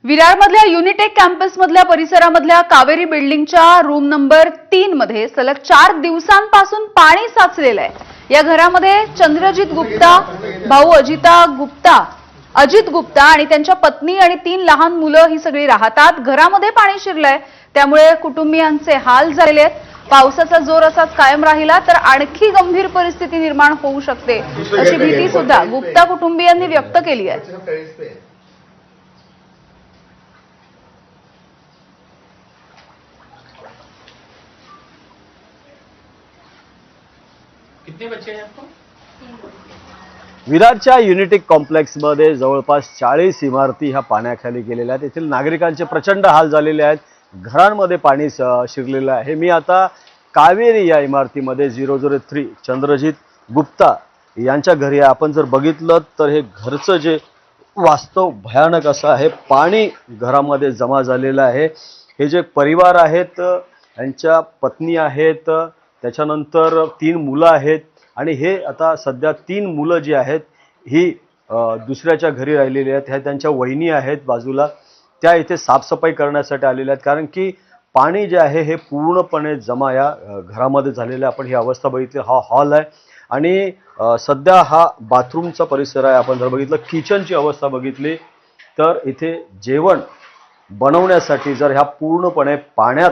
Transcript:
विरारमधल्या युनिटेक कॅम्पसमधल्या परिसरामधल्या कावेरी बिल्डिंगच्या room number 3 मध्ये सलग 4 दिवसांपासून पाणी साचलेलं आहे। या घरामध्ये चंद्रजीत गुप्ता, भाऊ अजित गुप्ता आणि त्यांच्या पत्नी आणि 3 लहान मुलं ही सगळी राहतात। घरामध्ये पाणी शिरलंय, त्यामुळे कुटुंबियांचे हाल झालेले आहेत। पावसाचा जोर असाच कायम राहिला तर आणखी गंभीर परिस्थिती निर्माण होऊ शकते अशी भीती सुद्धा गुप्ता कुटुंबियांनी व्यक्त केली आहे। कितने बच्चे हैं आपको? विरारच्या युनिटेक कॉम्प्लेक्समध्ये जवळपास 40 इमारती ह्या पाण्याखाली गेलेल्या आहेत। येथील नागरिकांचे प्रचंड हाल झालेले आहेत। घरांमध्ये पाणी शिरलेलं आहे। मी आता कावेरी या इमारतीमध्ये 003 चंद्रजीत गुप्ता यांच्या घरी आहे। आपण जर बघितलं तर हे घरचं जे वास्तव भयानक असं आहे। पाणी घरामध्ये जमा झालेलं आहे। हे जे परिवार आहेत, यांच्या पत्नी आहेत, त्याच्यानंतर 3 मुलं आहेत आणि हे आता सध्या 3 मुलं जी आहेत ही दुसऱ्याच्या घरी राहिलेली आहेत। ह्या त्यांच्या वहिनी आहेत बाजूला, त्या इथे साफसफाई करण्यासाठी आलेल्या आहेत, कारण की पाणी जे आहे हे पूर्णपणे जमा या घरामध्ये झालेलं आहे। आपण ही अवस्था बघितली, हा हॉल आहे आणि सध्या हा बाथरूमचा परिसर आहे। आपण जर बघितलं किचनची अवस्था बघितली तर इथे जेवण बनवण्यासाठी जर ह्या पूर्णपणे पाण्यात